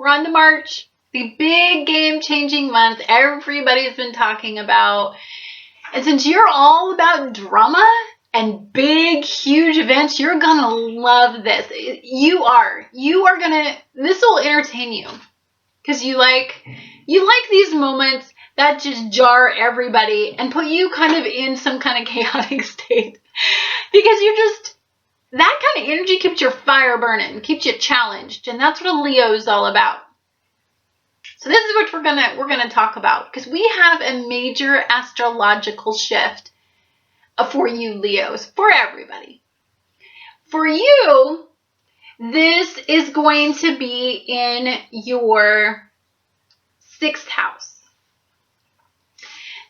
We're on to March, the big game-changing month everybody's been talking about. And since you're all about drama and big, huge events, you're gonna love this. You are gonna, this will entertain you. Because you like these moments that just jar everybody and put you kind of in some kind of chaotic state. Because you're just, that kind of energy keeps your fire burning, keeps you challenged. And that's what a Leo is all about. So this is what we're gonna talk about, because we have a major astrological shift for you Leos, for everybody. For you, this is going to be in your 6th house.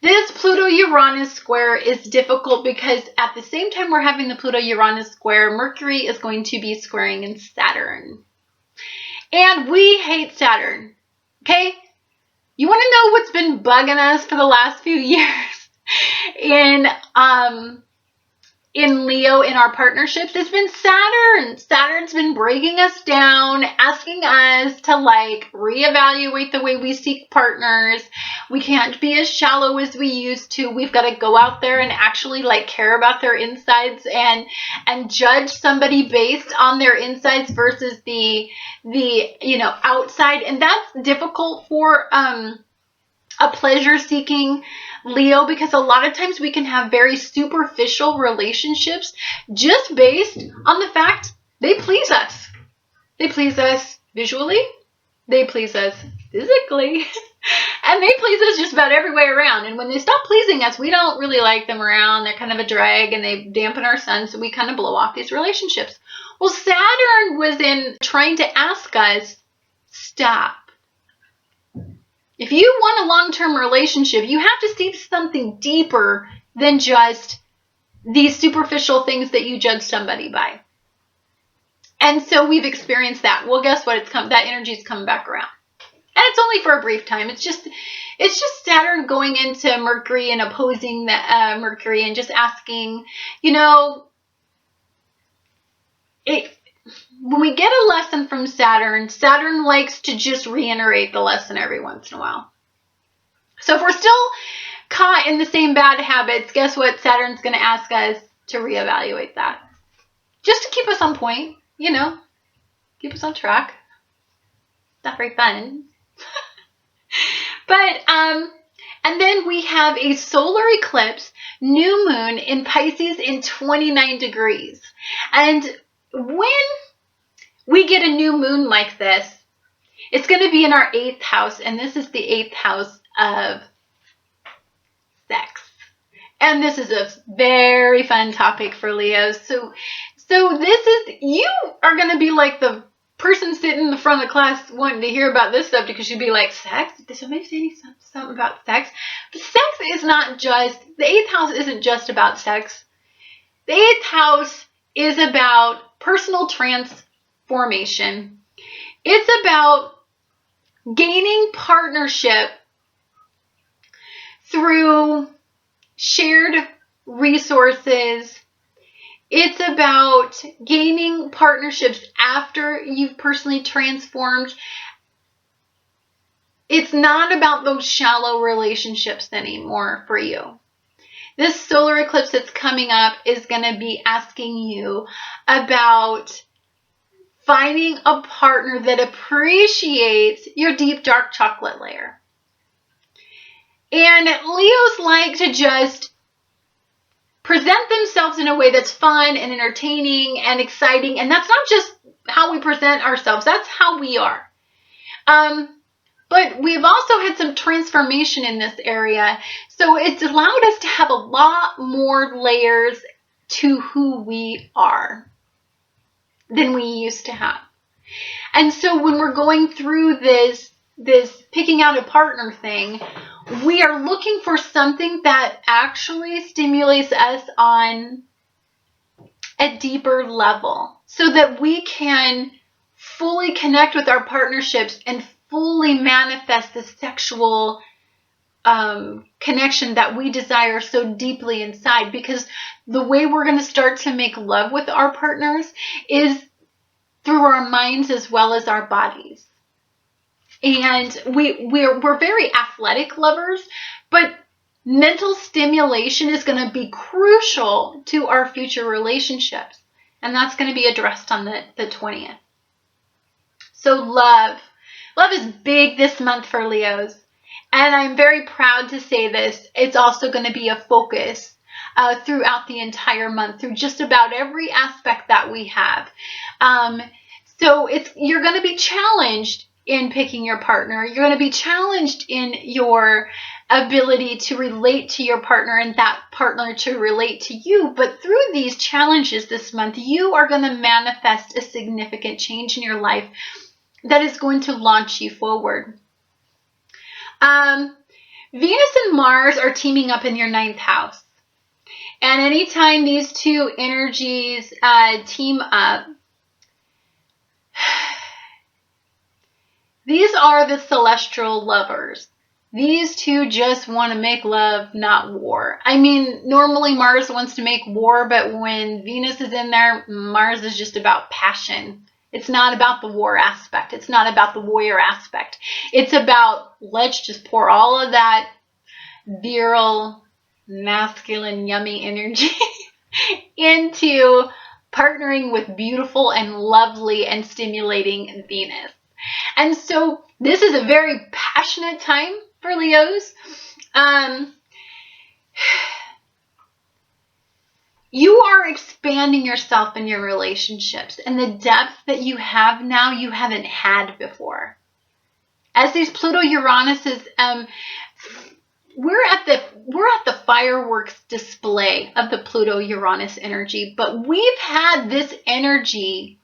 This Pluto Uranus square is difficult because at the same time we're having the Pluto Uranus square, Mercury is going to be squaring in Saturn. And we hate Saturn. Okay? You want to know what's been bugging us for the last few years in Leo, in our partnerships? It's been Saturn. Saturn's been breaking us down, asking us to reevaluate the way we seek partners. We can't be as shallow as we used to. We've got to go out there and actually care about their insides and judge somebody based on their insides versus the outside. And that's difficult for a pleasure-seeking Leo, because a lot of times we can have very superficial relationships just based on the fact they please us. They please us visually, they please us physically, and they please us just about every way around. And when they stop pleasing us, we don't really like them around. They're kind of a drag and they dampen our sun, so we kind of blow off these relationships. Well, Saturn was in trying to ask us, stop. If you want a long-term relationship, you have to see something deeper than just these superficial things that you judge somebody by. And so we've experienced that. Well, guess what? That energy's coming back around. And it's only for a brief time. It's just Saturn going into Mercury and opposing Mercury and just asking, when we get a lesson from Saturn, Saturn likes to just reiterate the lesson every once in a while. So if we're still caught in the same bad habits, guess what? Saturn's going to ask us to reevaluate that. Just to keep us on point, keep us on track. Not very fun. But, and then we have a solar eclipse, new moon in Pisces in 29 degrees. And when we get a new moon like this, it's going to be in our 8th house, and this is the 8th house of sex. And this is a very fun topic for Leos. So this is, you are going to be like the person sitting in the front of the class wanting to hear about this stuff, because you'd be like, sex? Did somebody say something about sex? But sex is not just, the 8th house isn't just about sex. The 8th house is about personal transformation. It's about gaining partnership through shared resources. It's about gaining partnerships after you've personally transformed. It's not about those shallow relationships anymore for you. This solar eclipse that's coming up is going to be asking you about finding a partner that appreciates your deep, dark chocolate layer. And Leos like to just present themselves in a way that's fun and entertaining and exciting. And that's not just how we present ourselves. That's how we are. But we've also had some transformation in this area. So it's allowed us to have a lot more layers to who we are than we used to have. And so when we're going through this picking out a partner thing, we are looking for something that actually stimulates us on a deeper level so that we can fully connect with our partnerships and fully manifest the sexual connection that we desire so deeply inside. Because the way we're going to start to make love with our partners is through our minds as well as our bodies. And we're very athletic lovers, but mental stimulation is going to be crucial to our future relationships. And that's going to be addressed on the 20th. So love is big this month for Leos. And I'm very proud to say this. It's also going to be a focus throughout the entire month, through just about every aspect that we have. So you're going to be challenged in picking your partner. You're going to be challenged in your ability to relate to your partner and that partner to relate to you. But through these challenges this month, you are going to manifest a significant change in your life that is going to launch you forward. Venus and Mars are teaming up in your 9th house. And anytime these two energies team up, these are the celestial lovers. These two just want to make love, not war. I mean, normally Mars wants to make war, but when Venus is in there, Mars is just about passion. It's not about the war aspect. It's not about the warrior aspect. It's about, let's just pour all of that virile, masculine, yummy energy into partnering with beautiful and lovely and stimulating Venus. And so this is a very passionate time for Leos. You are expanding yourself in your relationships, and the depth that you have now, you haven't had before. As these Pluto Uranuses, we're at the fireworks display of the Pluto Uranus energy, but we've had this energy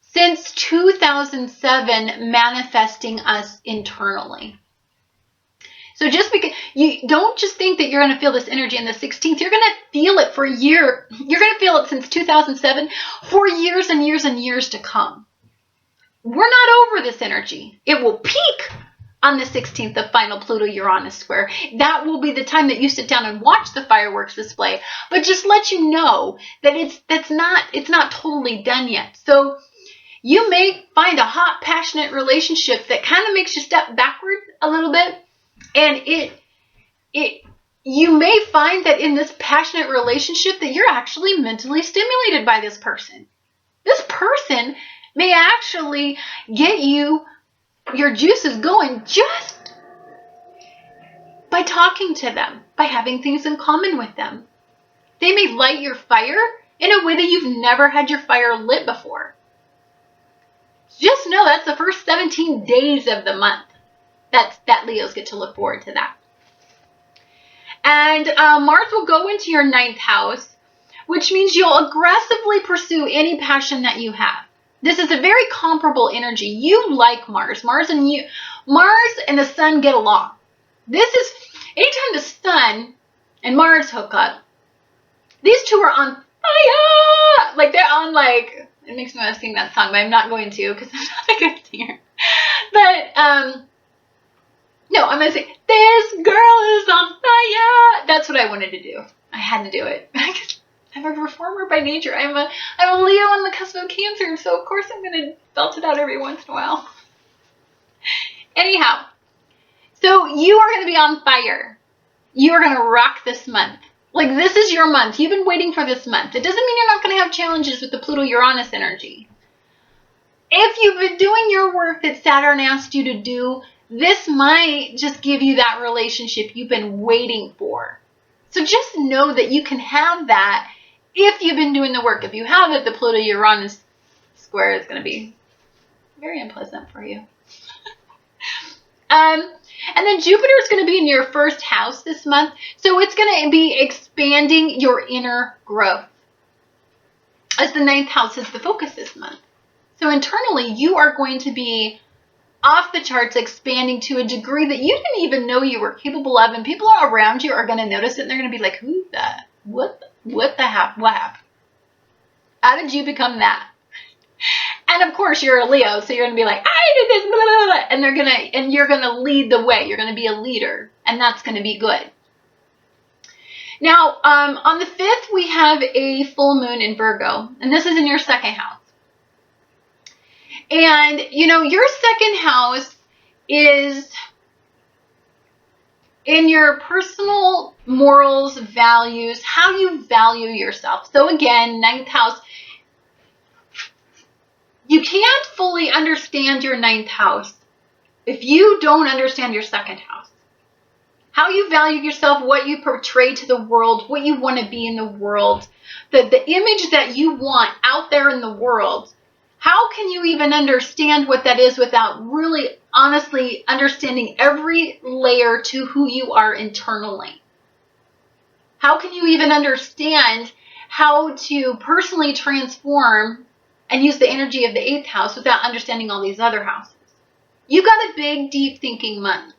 since 2007 manifesting us internally. So just because you don't just think that you're going to feel this energy in the 16th, you're going to feel it for a year. You're going to feel it since 2007 for years and years and years to come. We're not over this energy. It will peak on the 16th, the final Pluto Uranus square. That will be the time that you sit down and watch the fireworks display. But just let you know that it's not totally done yet. So you may find a hot, passionate relationship that kind of makes you step backward a little bit. And you may find that in this passionate relationship that you're actually mentally stimulated by this person. This person may actually get your juices going just by talking to them, by having things in common with them. They may light your fire in a way that you've never had your fire lit before. Just know that's the first 17 days of the month. That Leos get to look forward to that. And Mars will go into your 9th house, which means you'll aggressively pursue any passion that you have. This is a very comparable energy. You like Mars. Mars and the sun get along. This is, anytime the sun and Mars hook up, these two are on fire. Like they're on it makes me want to sing that song, but I'm not going to because I'm not a good singer. But, no, I'm going to say, this girl is on fire. That's what I wanted to do. I had to do it. I'm a performer by nature. I'm a Leo on the cusp of Cancer, so of course I'm going to belt it out every once in a while. Anyhow, so you are going to be on fire. You are going to rock this month. This is your month. You've been waiting for this month. It doesn't mean you're not going to have challenges with the Pluto-Uranus energy. If you've been doing your work that Saturn asked you to do, this might just give you that relationship you've been waiting for. So just know that you can have that if you've been doing the work. If you haven't, the Pluto Uranus square is going to be very unpleasant for you. And then Jupiter is going to be in your 1st house this month. So it's going to be expanding your inner growth, as the 9th house is the focus this month. So internally, you are going to be off the charts, expanding to a degree that you didn't even know you were capable of, and people around you are going to notice it, and they're going to be like, what happened? How did you become that? And of course, you're a Leo, so you're going to be like, I did this, blah, blah, blah, and you're going to lead the way. You're going to be a leader, and that's going to be good. Now, on the 5th, we have a full moon in Virgo, and this is in your 2nd house. And, your 2nd house is in your personal morals, values, how you value yourself. So again, ninth house, you can't fully understand your ninth house if you don't understand your second house. How you value yourself, what you portray to the world, what you want to be in the world, the image that you want out there in the world. How can you even understand what that is without really honestly understanding every layer to who you are internally? How can you even understand how to personally transform and use the energy of the eighth house without understanding all these other houses? You got a big, deep thinking month.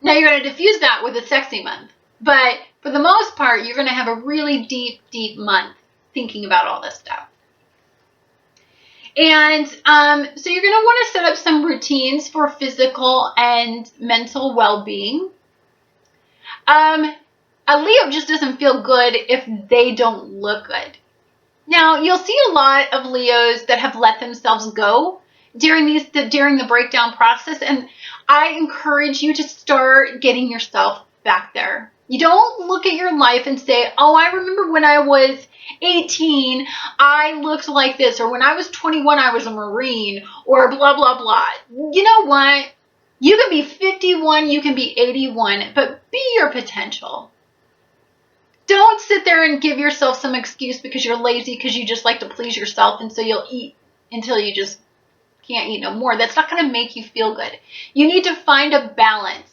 Now you're going to diffuse that with a sexy month. But for the most part, you're going to have a really deep, deep month thinking about all this stuff. And so you're going to want to set up some routines for physical and mental well-being. A Leo just doesn't feel good if they don't look good. Now, you'll see a lot of Leos that have let themselves go during the breakdown process, and I encourage you to start getting yourself back there. You don't look at your life and say, oh, I remember when I was 18, I looked like this, or when I was 21, I was a Marine, or blah, blah, blah. You know what? You can be 51, you can be 81, but be your potential. Don't sit there and give yourself some excuse because you're lazy, because you just like to please yourself, and so you'll eat until you just can't eat no more. That's not going to make you feel good. You need to find a balance.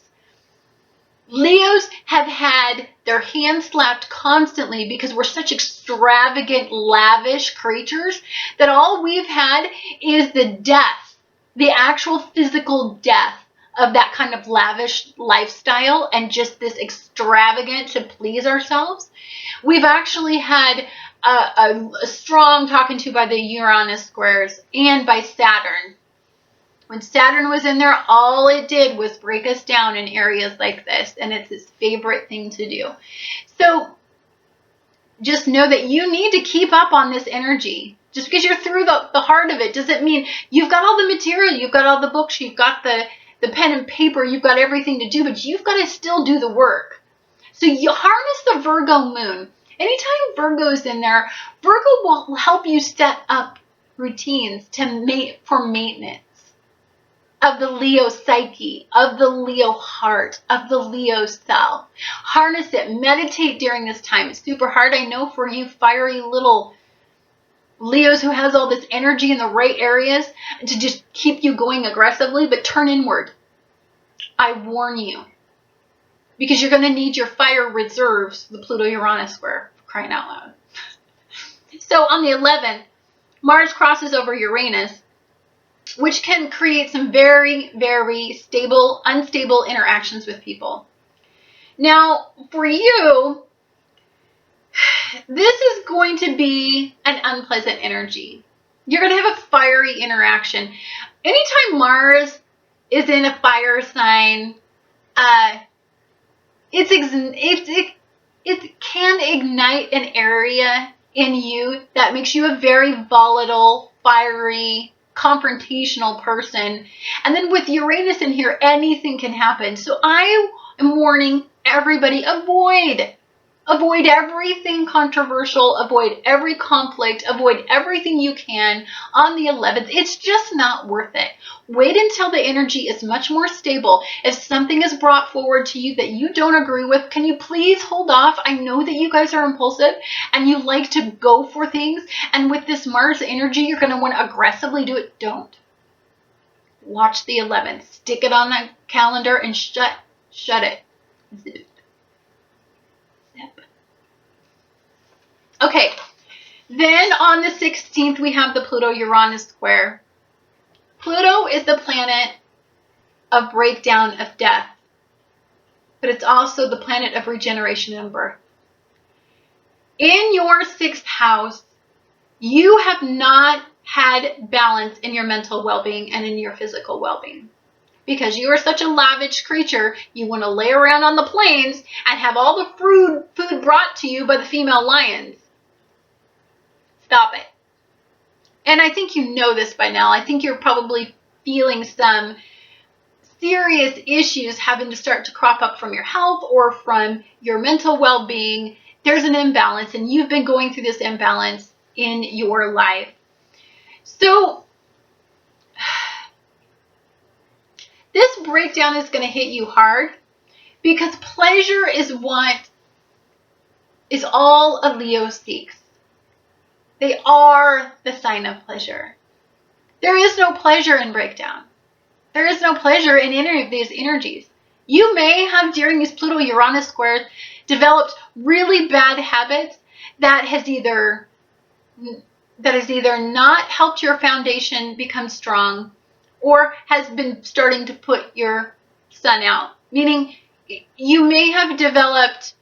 Leos have had their hands slapped constantly because we're such extravagant, lavish creatures that all we've had is the death, the actual physical death of that kind of lavish lifestyle and just this extravagant to please ourselves. We've actually had a strong talking to by the Uranus squares and by Saturn. When Saturn was in there, all it did was break us down in areas like this, and it's his favorite thing to do. So just know that you need to keep up on this energy. Just because you're through the heart of it doesn't mean you've got all the material, you've got all the books, you've got the pen and paper, you've got everything to do, but you've got to still do the work. So you harness the Virgo moon. Anytime Virgo's in there, Virgo will help you set up routines for maintenance of the Leo psyche, of the Leo heart, of the Leo self. Harness it. Meditate during this time. It's super hard, I know, for you fiery little Leos who has all this energy in the right areas to just keep you going aggressively, but turn inward. I warn you. Because you're going to need your fire reserves, the Pluto Uranus Square, for crying out loud. So on the 11th, Mars crosses over Uranus, which can create some very, very unstable interactions with people. Now, for you, this is going to be an unpleasant energy. You're going to have a fiery interaction. Anytime Mars is in a fire sign, it can ignite an area in you that makes you a very volatile, fiery, confrontational person. And then with Uranus in here, anything can happen. So I am warning everybody, avoid everything controversial, avoid every conflict, avoid everything you can on the 11th. It's just not worth it. Wait until the energy is much more stable. If something is brought forward to you that you don't agree with, can you please hold off? I know that you guys are impulsive and you like to go for things. And with this Mars energy, you're going to want to aggressively do it. Don't. Watch the 11th. Stick it on a calendar and shut it. Zip it. Okay, then on the 16th, we have the Pluto Uranus Square. Pluto is the planet of breakdown, of death, but it's also the planet of regeneration and birth. In your 6th house, you have not had balance in your mental well-being and in your physical well-being. Because you are such a lavish creature, you want to lay around on the plains and have all the food brought to you by the female lions. Stop it. And I think you know this by now. I think you're probably feeling some serious issues having to start to crop up from your health or from your mental well-being. There's an imbalance, and you've been going through this imbalance in your life. So this breakdown is going to hit you hard because pleasure is what is all a Leo seeks. They are the sign of pleasure. There is no pleasure in breakdown. There is no pleasure in any of these energies. You may have, during these Pluto Uranus squares, developed really bad habits that has either not helped your foundation become strong or has been starting to put your sun out. Meaning you may have developed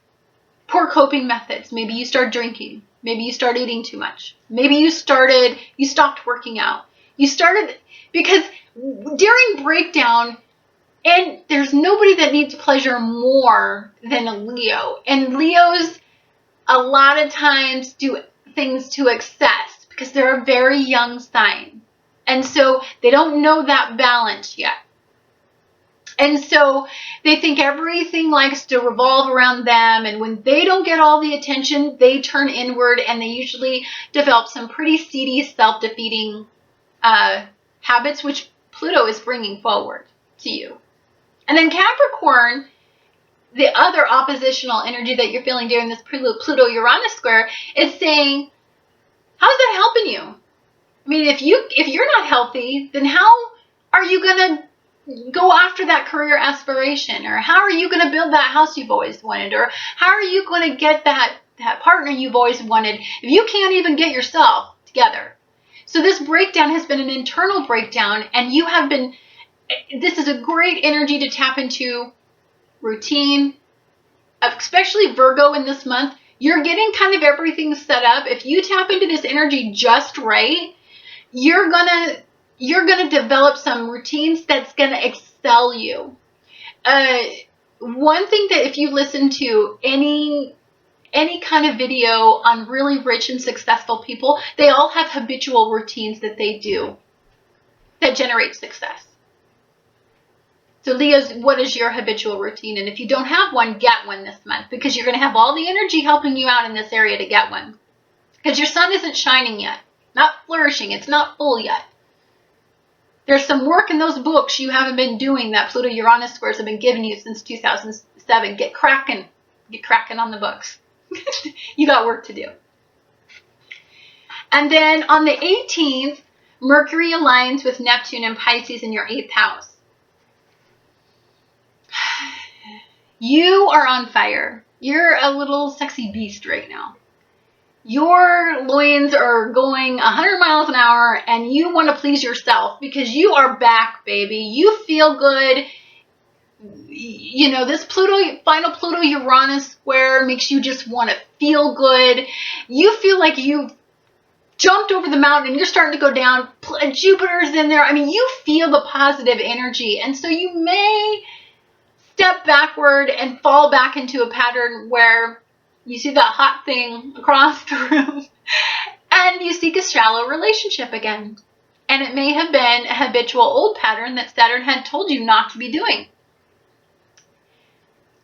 poor coping methods. Maybe you started drinking. Maybe you started eating too much. Maybe you stopped working out. Because during breakdown, and there's nobody that needs pleasure more than a Leo. And Leos a lot of times do things to excess because they're a very young sign. And so they don't know that balance yet. And so they think everything likes to revolve around them. And when they don't get all the attention, they turn inward, and they usually develop some pretty seedy, self-defeating habits, which Pluto is bringing forward to you. And then Capricorn, the other oppositional energy that you're feeling during this Pluto Uranus square, is saying, how's that helping you? I mean, if you're not healthy, then how are you going to go after that career aspiration? Or how are you going to build that house you've always wanted? Or how are you going to get that partner you've always wanted if you can't even get yourself together? So this breakdown has been an internal breakdown, and this is a great energy to tap into routine, especially Virgo in this month. You're getting kind of everything set up. If you tap into this energy just right, you're gonna develop some routines that's gonna excel you. One thing that if you listen to any kind of video on really rich and successful people, they all have habitual routines that they do that generate success. So Leos, what is your habitual routine? And if you don't have one, get one this month, because you're going to have all the energy helping you out in this area to get one. Because your sun isn't shining yet, not flourishing, it's not full yet. There's some work in those books you haven't been doing that Pluto Uranus squares have been giving you since 2007. Get cracking on the books. You got work to do. And then on the 18th, Mercury aligns with Neptune and Pisces in your 8th house. You are on fire. You're a little sexy beast right now. Your loins are going 100 miles an hour, and you want to please yourself because you are back, baby. You feel good. You know, this final Pluto Uranus square makes you just want to feel good. You feel like you've jumped over the mountain and you're starting to go down. Jupiter's in there. I mean, you feel the positive energy. And so you may step backward and fall back into a pattern where you see that hot thing across the room and you seek a shallow relationship again. And it may have been a habitual old pattern that Saturn had told you not to be doing.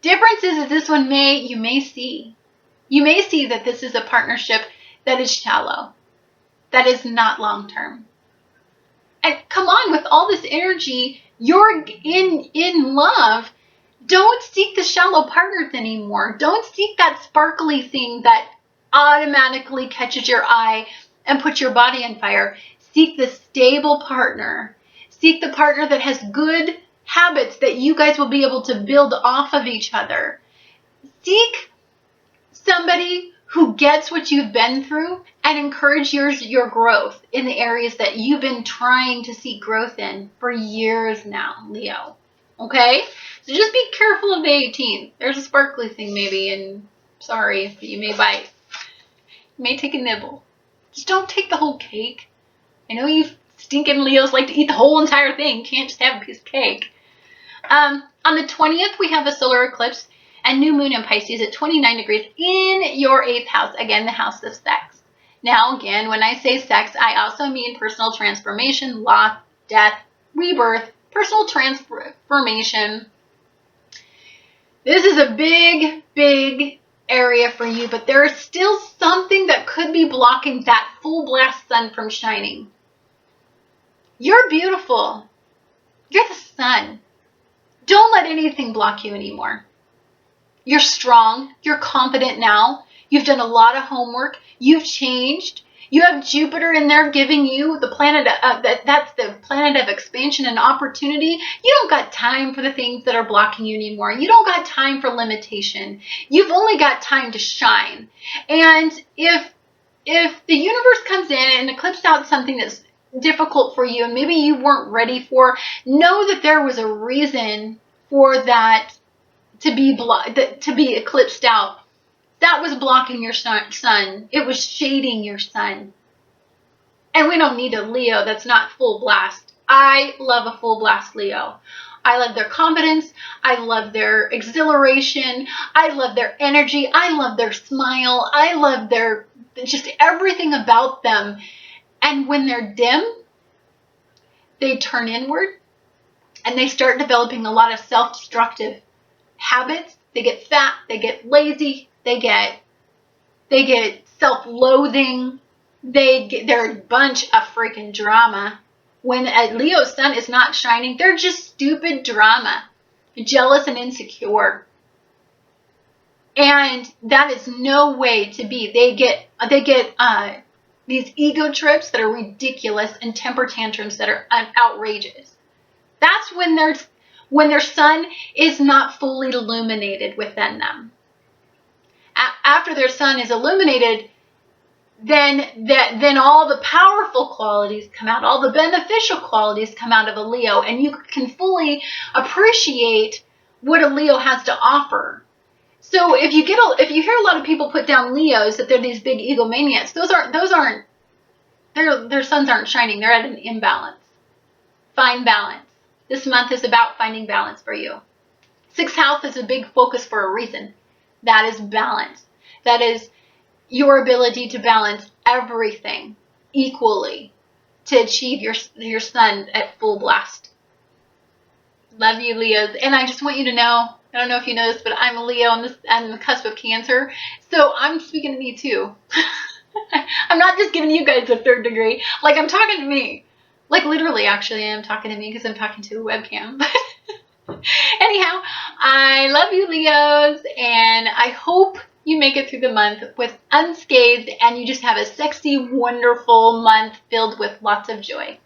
Difference is this one you may see that this is a partnership that is shallow, that is not long-term. And come on, with all this energy, you're in love. Don't seek the shallow partners anymore. Don't seek that sparkly thing that automatically catches your eye and puts your body on fire. Seek the stable partner. Seek the partner that has good habits that you guys will be able to build off of each other. Seek somebody who gets what you've been through and encourage your growth in the areas that you've been trying to seek growth in for years now, Leo. Okay? So just be careful of the 18th. There's a sparkly thing maybe, and sorry, but you may bite. You may take a nibble. Just don't take the whole cake. I know you stinking Leos like to eat the whole entire thing. You can't just have a piece of cake. On the 20th, we have a solar eclipse and new moon in Pisces at 29 degrees in your 8th house. Again, the house of sex. Now, again, when I say sex, I also mean personal transformation, loss, death, rebirth, personal transformation. This is a big, big area for you, but there is still something that could be blocking that full blast sun from shining. You're beautiful. You're the sun. Don't let anything block you anymore. You're strong. You're confident now. You've done a lot of homework. You've changed. You have Jupiter in there giving you the planet, that's the planet of expansion and opportunity. You don't got time for the things that are blocking you anymore. You don't got time for limitation. You've only got time to shine. And if the universe comes in and eclipses out something that's difficult for you and maybe you weren't ready for, know that there was a reason for that to be eclipsed out. That was blocking your sun. It was shading your sun. And we don't need a Leo that's not full blast. I love a full blast Leo. I love their confidence. I love their exhilaration. I love their energy. I love their smile. I love their just everything about them. And when they're dim, they turn inward and they start developing a lot of self-destructive habits. They get fat. They get lazy. They get self-loathing. They're a bunch of freaking drama. When a Leo sun is not shining, they're just stupid drama, jealous and insecure. And that is no way to be. They get these ego trips that are ridiculous and temper tantrums that are outrageous. That's when their sun is not fully illuminated within them. After their sun is illuminated, then all the powerful qualities come out, all the beneficial qualities come out of a Leo, and you can fully appreciate what a Leo has to offer. So if you hear a lot of people put down Leos that they're these big egomaniacs, their suns aren't shining. They're at an imbalance. Find balance. This month is about finding balance for you. Sixth house is a big focus for a reason. That is balance. That is your ability to balance everything equally to achieve your sun at full blast. Love you, Leos. And I just want you to know, I don't know if you know this, but I'm a Leo on the cusp of Cancer. So I'm speaking to me too. I'm not just giving you guys a third degree. Like, I'm talking to me. Like, literally, actually, I'm talking to me because I'm talking to a webcam. Anyhow, I love you, Leos, and I hope you make it through the month with unscathed and you just have a sexy, wonderful month filled with lots of joy.